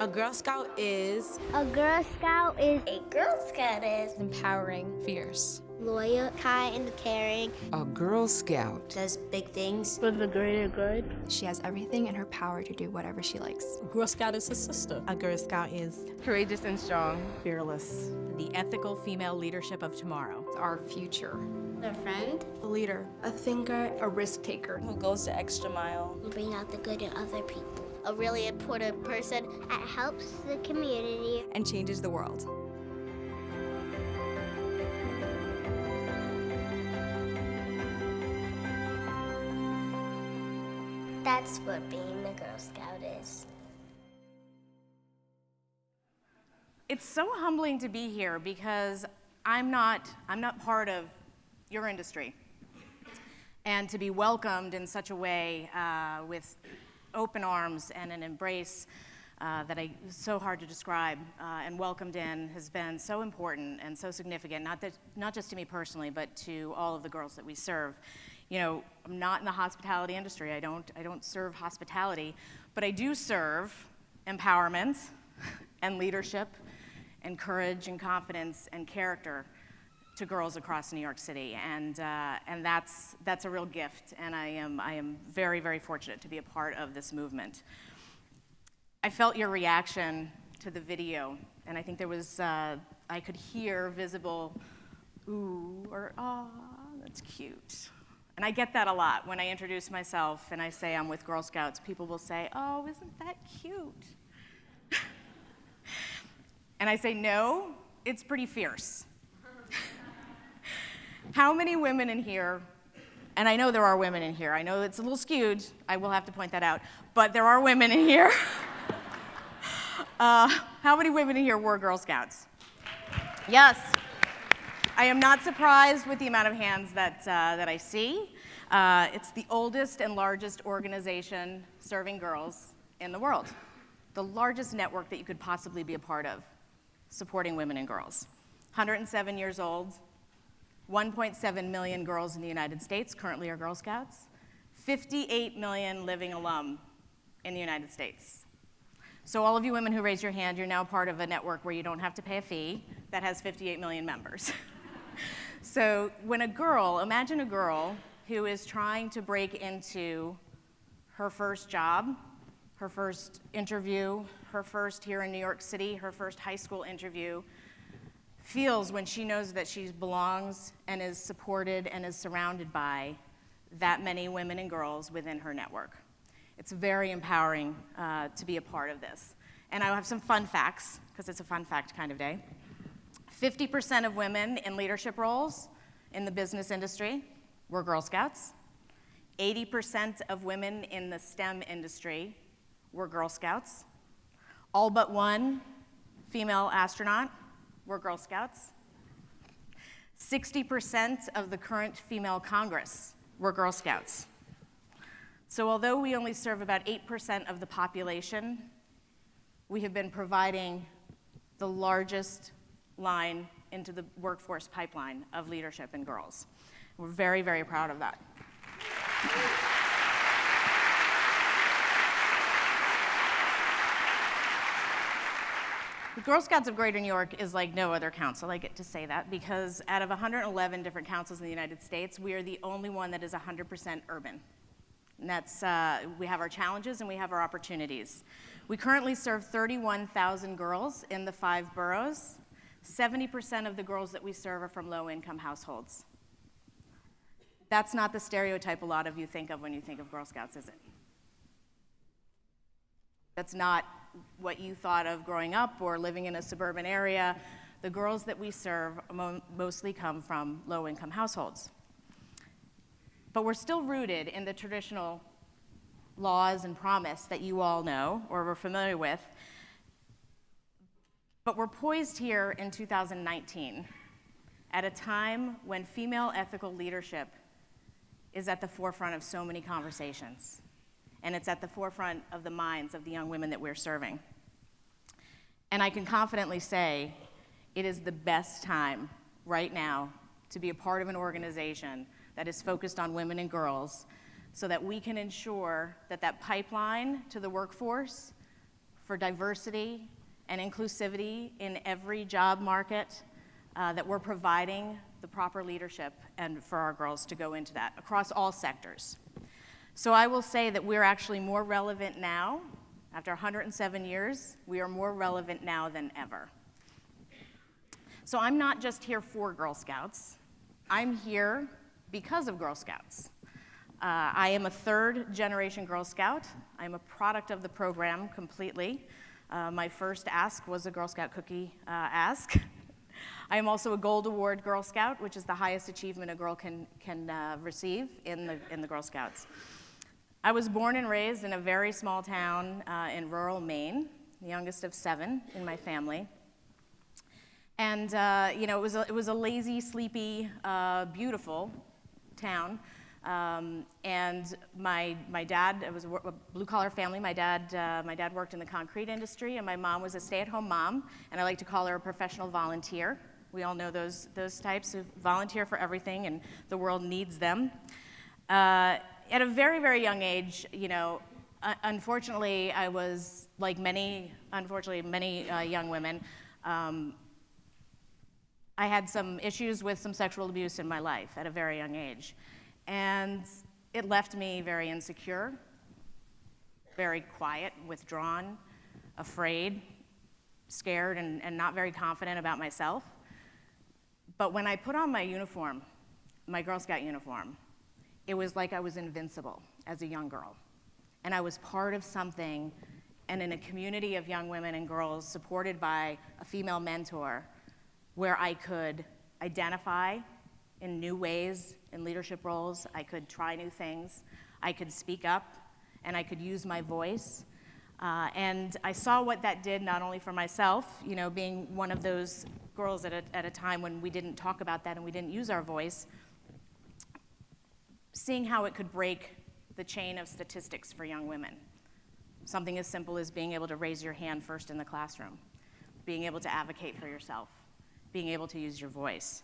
A Girl Scout is... A Girl Scout is... A Girl Scout is... empowering, fierce, loyal, kind, and caring. A Girl Scout does big things for the greater good. She has everything in her power to do whatever she likes. A Girl Scout is a sister. A Girl Scout is... courageous and strong. fearless. The ethical female leadership of tomorrow. Our future. A friend. A leader. A thinker. A risk taker. Who goes the extra mile. Bring out the good in other people. A really important person that helps the community. And changes the world. That's what being a Girl Scout is. It's so humbling to be here because I'm not part of your industry. And to be welcomed in such a way with open arms and an embrace that is so hard to describe and welcomed in has been so important and so significant, not just to me personally, but to all of the girls that we serve. You know, I'm not in the hospitality industry. I don't serve hospitality, but I do serve empowerment and leadership and courage and confidence and character to girls across New York City, and that's a real gift, and I am very, very fortunate to be a part of this movement. I felt your reaction to the video, and I think there was, I could hear visible ooh or ah, that's cute. And I get that a lot when I introduce myself and I say I'm with Girl Scouts. People will say, oh, isn't that cute? And I say, no, it's pretty fierce. How many women in here, and I know there are women in here, I know it's a little skewed, I will have to point that out, but there are women in here. How many women in here were Girl Scouts? Yes. I am not surprised with the amount of hands that I see. It's the oldest and largest organization serving girls in the world. The largest network that you could possibly be a part of, supporting women and girls. 107 years old, 1.7 million girls in the United States currently are Girl Scouts, 58 million living alum in the United States. So all of you women who raised your hand, you're now part of a network where you don't have to pay a fee that has 58 million members. So when imagine a girl who is trying to break into her first job, her first interview, her first here in New York City, her first high school interview, feels when she knows that she belongs and is supported and is surrounded by that many women and girls within her network. It's very empowering to be a part of this. And I have some fun facts, because it's a fun fact kind of day. 50% of women in leadership roles in the business industry were Girl Scouts. 80% of women in the STEM industry were Girl Scouts. All but one female astronaut were Girl Scouts. 60% of the current female Congress were Girl Scouts. So although we only serve about 8% of the population, we have been providing the largest line into the workforce pipeline of leadership in girls. We're very, very proud of that. The Girl Scouts of Greater New York is like no other council. I get to say that because out of 111 different councils in the United States, we are the only one that is 100% urban. And that's, we have our challenges and we have our opportunities. We currently serve 31,000 girls in the 5 boroughs. 70% of the girls that we serve are from low-income households. That's not the stereotype a lot of you think of when you think of Girl Scouts, is it? That's not what you thought of growing up or living in a suburban area. The girls that we serve mostly come from low-income households. But we're still rooted in the traditional laws and promise that you all know or are familiar with. But we're poised here in 2019 at a time when female ethical leadership is at the forefront of so many conversations. And it's at the forefront of the minds of the young women that we're serving. And I can confidently say it is the best time right now to be a part of an organization that is focused on women and girls so that we can ensure that that pipeline to the workforce for diversity and inclusivity in every job market, that we're providing the proper leadership and for our girls to go into that across all sectors. So I will say that we're actually more relevant now. After 107 years, we are more relevant now than ever. So I'm not just here for Girl Scouts. I'm here because of Girl Scouts. I am a third-generation Girl Scout. I'm a product of the program completely. My first ask was a Girl Scout cookie ask. I am also a Gold Award Girl Scout, which is the highest achievement a girl can receive in the Girl Scouts. I was born and raised in a very small town in rural Maine, the youngest of 7 in my family. And it was a lazy, sleepy, beautiful town. And my dad, it was a blue-collar family. My dad worked in the concrete industry, and my mom was a stay-at-home mom, and I like to call her a professional volunteer. We all know those types who volunteer for everything, and the world needs them. At a very, very young age, unfortunately, I was like many young women. I had some issues with some sexual abuse in my life at a very young age. And it left me very insecure, very quiet, withdrawn, afraid, scared, and not very confident about myself. But when I put on my uniform, my Girl Scout uniform, it was like I was invincible as a young girl. And I was part of something, and in a community of young women and girls supported by a female mentor, where I could identify in new ways, in leadership roles. I could try new things. I could speak up, and I could use my voice. And I saw what that did not only for myself, being one of those girls at a time when we didn't talk about that and we didn't use our voice, seeing how it could break the chain of statistics for young women. Something as simple as being able to raise your hand first in the classroom, being able to advocate for yourself, being able to use your voice.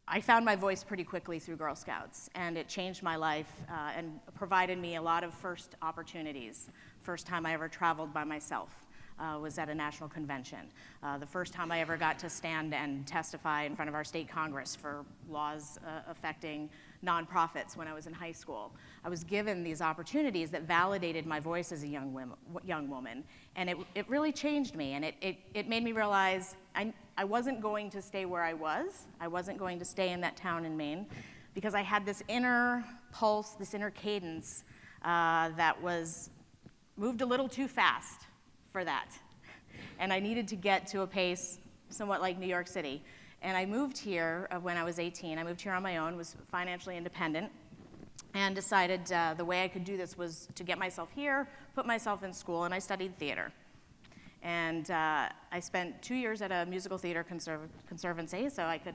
I found my voice pretty quickly through Girl Scouts, and it changed my life and provided me a lot of first opportunities. First time I ever traveled by myself was at a national convention. The first time I ever got to stand and testify in front of our state Congress for laws affecting nonprofits when I was in high school. I was given these opportunities that validated my voice as a young woman, and it really changed me, and it made me realize I wasn't going to stay where I was. I wasn't going to stay in that town in Maine, because I had this inner pulse, this inner cadence that was moved a little too fast for that. And I needed to get to a pace somewhat like New York City. And I moved here when I was 18. I moved here on my own, was financially independent, and decided the way I could do this was to get myself here, put myself in school, and I studied theater. And I spent 2 years at a musical theater conservancy, so I could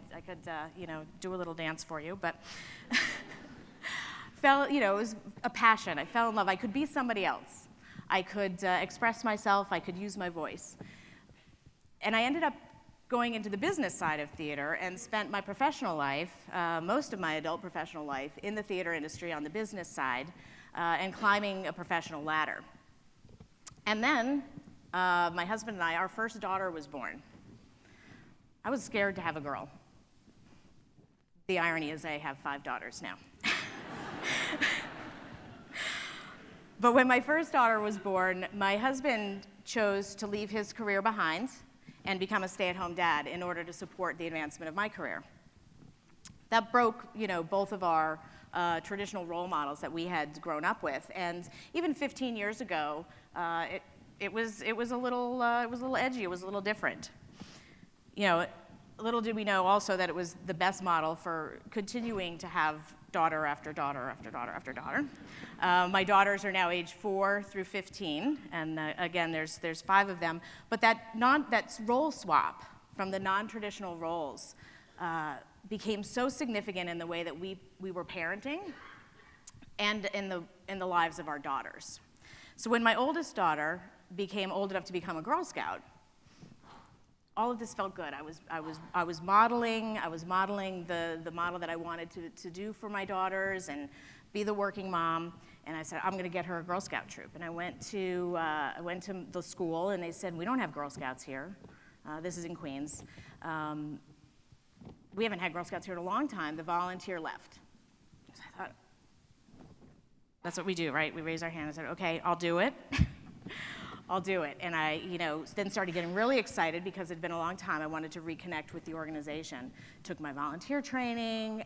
do a little dance for you, but it was a passion. I fell in love. I could be somebody else. I could express myself. I could use my voice. And I ended up going into the business side of theater and spent my professional life, most of my adult professional life, in the theater industry on the business side and climbing a professional ladder. And then my husband and I, our first daughter was born. I was scared to have a girl. The irony is I have 5 daughters now. But when my first daughter was born, my husband chose to leave his career behind and become a stay-at-home dad in order to support the advancement of my career. That broke, both of our traditional role models that we had grown up with, and even 15 years ago, it was a little edgy. It was a little different. Little did we know also that it was the best model for continuing to have daughter after daughter after daughter after daughter. My daughters are now age 4 through 15, and again, there's 5 of them. But that role swap from the non-traditional roles became so significant in the way that we were parenting, and in the lives of our daughters. So when my oldest daughter became old enough to become a Girl Scout, all of this felt good. I was modeling the model that I wanted to do for my daughters and be the working mom. And I said, I'm going to get her a Girl Scout troop. And I went to the school, and they said, we don't have Girl Scouts here. This is in Queens. We haven't had Girl Scouts here in a long time. The volunteer left. So I thought, that's what we do, right? We raise our hand and said, okay, I'll do it. I'll do it. And I, then started getting really excited because it had been a long time. I wanted to reconnect with the organization. Took my volunteer training,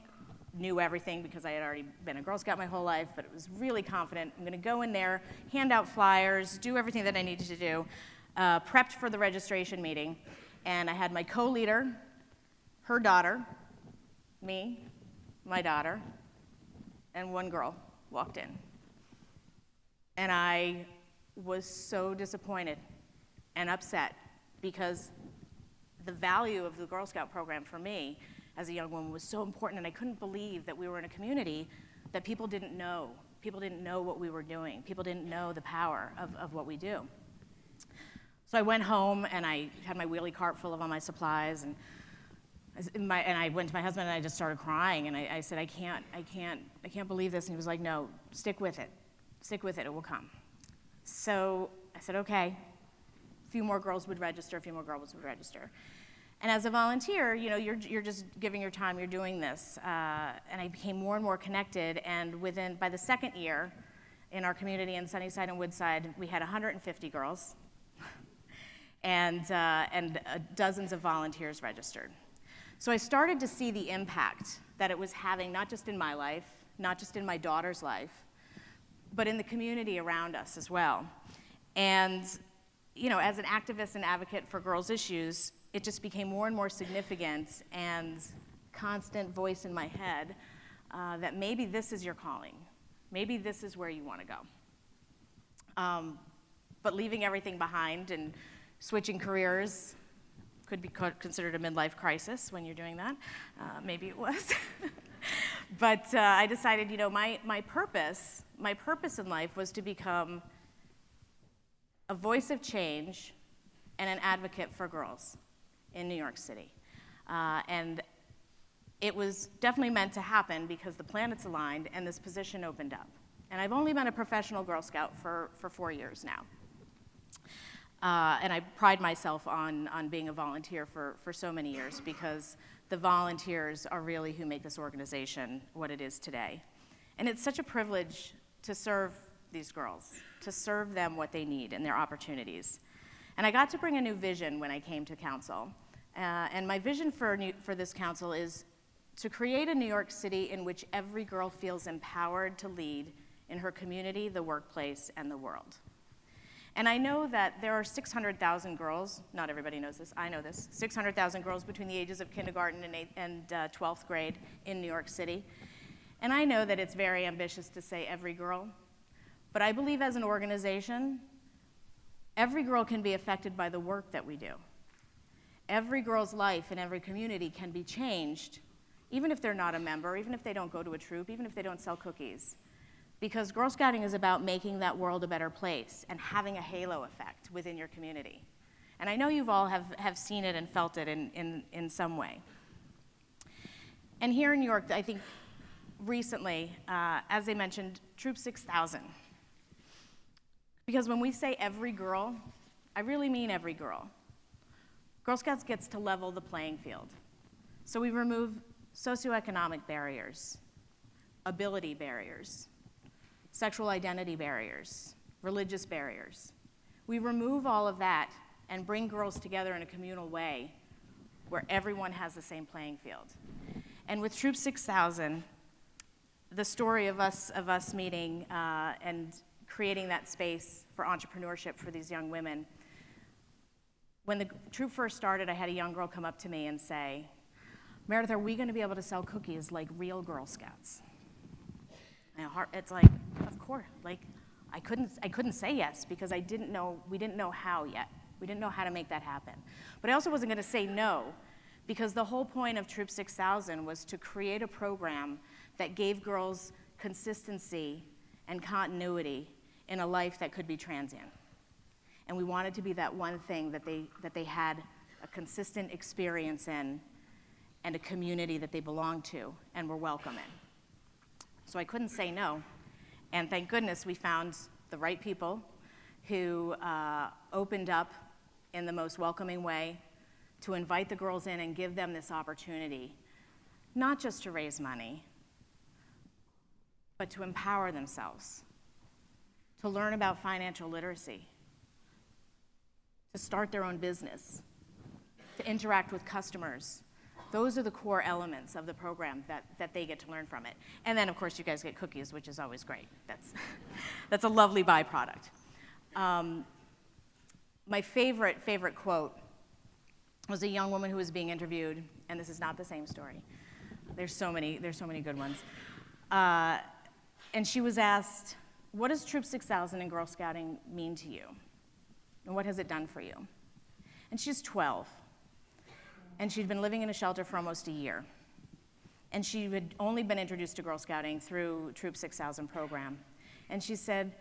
knew everything because I had already been a Girl Scout my whole life, but was really confident. I'm gonna go in there, hand out flyers, do everything that I needed to do, prepped for the registration meeting, and I had my co-leader, her daughter, me, my daughter, and one girl walked in. And I was so disappointed and upset because the value of the Girl Scout program for me as a young woman was so important, and I couldn't believe that we were in a community that people didn't know. People didn't know what we were doing. People didn't know the power of what we do. So I went home and I had my wheelie cart full of all my supplies, and I went to my husband and I just started crying, and I said, I can't believe this. And he was like, no, stick with it. Stick with it, it will come. So I said, okay. A few more girls would register, a few more girls would register. And as a volunteer, you're just giving your time, you're doing this. And I became more and more connected, and by the second year in our community in Sunnyside and Woodside, we had 150 girls and dozens of volunteers registered. So I started to see the impact that it was having, not just in my life, not just in my daughter's life, but in the community around us as well. And as an activist and advocate for girls' issues, it just became more and more significant and constant voice in my head that maybe this is your calling. Maybe this is where you want to go. But leaving everything behind and switching careers could be considered a midlife crisis when you're doing that. Maybe it was. But I decided, my purpose in life was to become a voice of change and an advocate for girls in New York City. And it was definitely meant to happen because the planets aligned and this position opened up. And I've only been a professional Girl Scout for 4 years now. And I pride myself on being a volunteer for so many years because the volunteers are really who make this organization what it is today. And it's such a privilege to serve these girls, to serve them what they need and their opportunities. And I got to bring a new vision when I came to council. And my vision for this council is to create a New York City in which every girl feels empowered to lead in her community, the workplace, and the world. And I know that there are 600,000 girls, not everybody knows this, I know this, 600,000 girls between the ages of kindergarten and 12th grade in New York City. And I know that it's very ambitious to say every girl, but I believe as an organization, every girl can be affected by the work that we do. Every girl's life in every community can be changed, even if they're not a member, even if they don't go to a troop, even if they don't sell cookies. Because Girl Scouting is about making that world a better place and having a halo effect within your community. And I know you've all have seen it and felt it in some way. And here in New York, I think recently, as they mentioned, Troop 6000. Because when we say every girl, I really mean every girl. Girl Scouts gets to level the playing field. So we remove socioeconomic barriers, ability barriers, sexual identity barriers, religious barriers. We remove all of that and bring girls together in a communal way where everyone has the same playing field. And with Troop 6000, the story of us meeting and creating that space for entrepreneurship for these young women. When the troop first started, I had a young girl come up to me and say, Meridith, are we going to be able to sell cookies like real Girl Scouts? And it's like, of course. Like, I couldn't say yes because we didn't know how yet. We didn't know how to make that happen. But I also wasn't going to say no because the whole point of Troop 6000 was to create a program that gave girls consistency and continuity in a life that could be transient. And we wanted to be that one thing that they had a consistent experience in, and a community that they belong to and were welcome in. So I couldn't say no. And thank goodness we found the right people who opened up in the most welcoming way to invite the girls in and give them this opportunity, not just to raise money, but to empower themselves, to learn about financial literacy, to start their own business, to interact with customers. Those are the core elements of the program that they get to learn from it. And then, of course, you guys get cookies, which is always great. That's a lovely byproduct. My favorite quote was a young woman who was being interviewed, and this is not the same story. There's so many good ones. And she was asked, what does Troop 6000 and Girl Scouting mean to you? And what has it done for you? And she's 12. And she'd been living in a shelter for almost a year. And she had only been introduced to Girl Scouting through Troop 6000 program. And she said,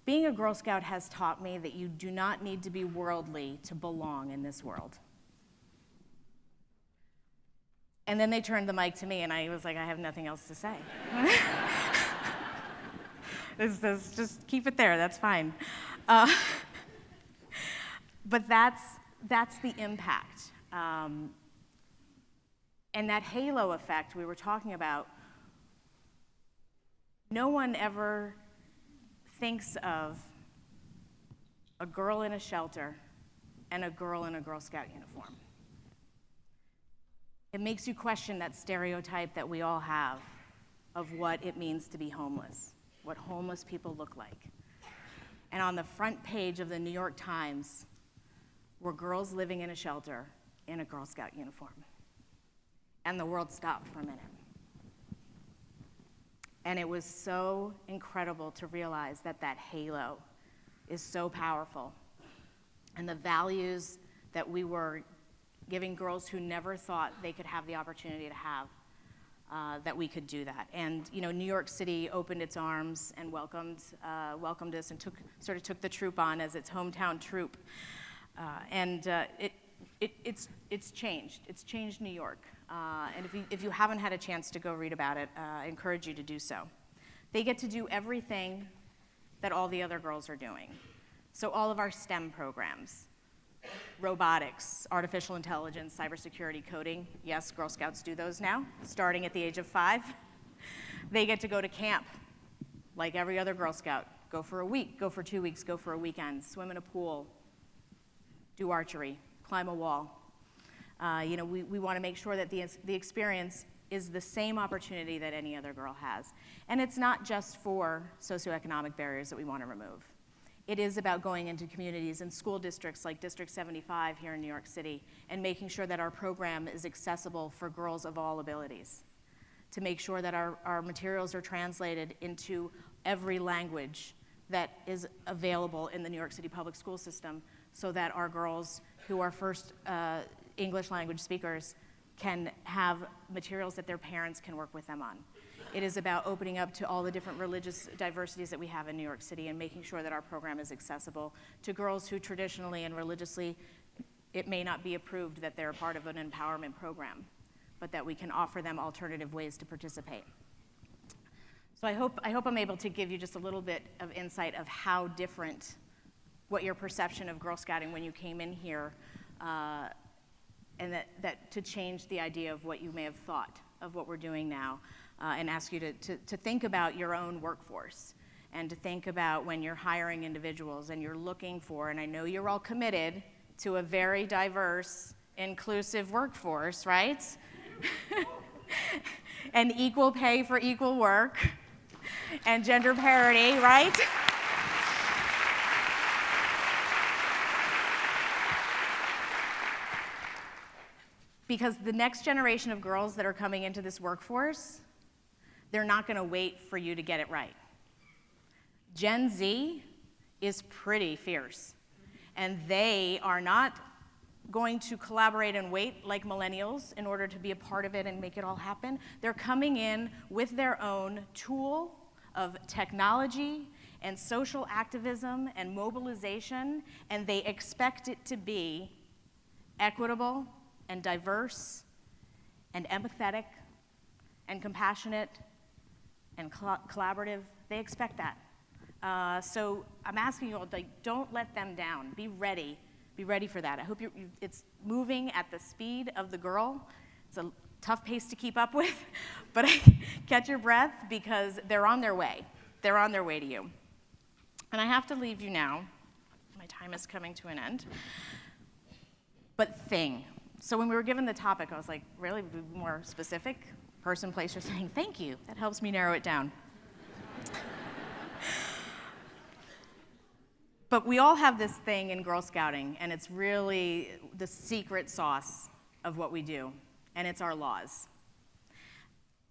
being a Girl Scout has taught me that you do not need to be worldly to belong in this world. And then they turned the mic to me, and I was like, I have nothing else to say. Just keep it there, that's fine. But that's the impact. And that halo effect we were talking about, no one ever thinks of a girl in a shelter and a girl in a Girl Scout uniform. It makes you question that stereotype that we all have of what it means to be homeless, what homeless people look like. And on the front page of the New York Times were girls living in a shelter in a Girl Scout uniform. And the world stopped for a minute. And it was so incredible to realize that that halo is so powerful. And the values that we were giving girls who never thought they could have the opportunity to have, that we could do that. And New York City opened its arms and welcomed us and took the troop on as its hometown troop. It's changed. It's changed New York. And if you haven't had a chance to go read about it, I encourage you to do so. They get to do everything that all the other girls are doing. So all of our STEM programs, robotics, artificial intelligence, cybersecurity, coding, yes, Girl Scouts do those now, starting at the age of 5. They get to go to camp, like every other Girl Scout. Go for a week, go for 2 weeks, go for a weekend, swim in a pool, do archery, climb a wall. We want to make sure that the experience is the same opportunity that any other girl has. And it's not just for socioeconomic barriers that we want to remove. It is about going into communities and school districts like District 75 here in New York City and making sure that our program is accessible for girls of all abilities, to make sure that our materials are translated into every language that is available in the New York City public school system so that our girls who are first English language speakers can have materials that their parents can work with them on. It is about opening up to all the different religious diversities that we have in New York City and making sure that our program is accessible to girls who traditionally and religiously, it may not be approved that they're a part of an empowerment program, but that we can offer them alternative ways to participate. So I hope I'm able to give you just a little bit of insight of how different, what your perception of Girl Scouting when you came in here, and that to change the idea of what you may have thought of what we're doing now, and ask you to think about your own workforce and to think about when you're hiring individuals and you're looking for, and I know you're all committed to a very diverse, inclusive workforce, right? And equal pay for equal work and gender parity, right? Because the next generation of girls that are coming into this workforce, they're not going to wait for you to get it right. Gen Z is pretty fierce, and they are not going to collaborate and wait like millennials in order to be a part of it and make it all happen. They're coming in with their own tool of technology and social activism and mobilization, and they expect it to be equitable and diverse and empathetic and compassionate and collaborative. They expect that. So I'm asking you all, like, don't let them down. Be ready. Be ready for that. I hope it's moving at the speed of the girl. It's a tough pace to keep up with, but catch your breath because they're on their way. They're on their way to you. And I have to leave you now. My time is coming to an end. But thing. So when we were given the topic, I was like, really, be more specific? Person, place, or thing. Thank you. That helps me narrow it down. But we all have this thing in Girl Scouting, and it's really the secret sauce of what we do, and it's our laws.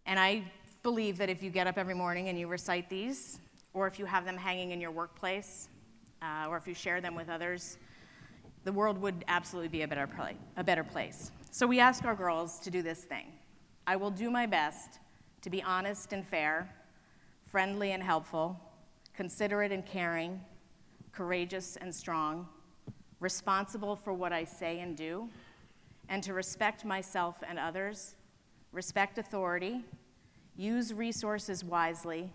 And I believe that if you get up every morning and you recite these, or if you have them hanging in your workplace, or if you share them with others, the world would absolutely be a better place. So we ask our girls to do this thing. I will do my best to be honest and fair, friendly and helpful, considerate and caring, courageous and strong, responsible for what I say and do, and to respect myself and others, respect authority, use resources wisely,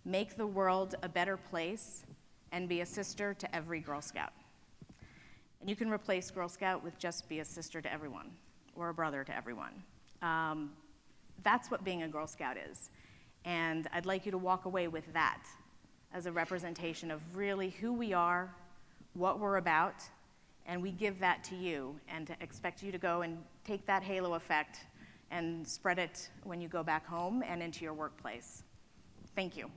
make the world a better place, and be a sister to every Girl Scout. And you can replace Girl Scout with just be a sister to everyone, or a brother to everyone. That's what being a Girl Scout is. And I'd like you to walk away with that as a representation of really who we are, what we're about, and we give that to you, and to expect you to go and take that halo effect and spread it when you go back home and into your workplace. Thank you.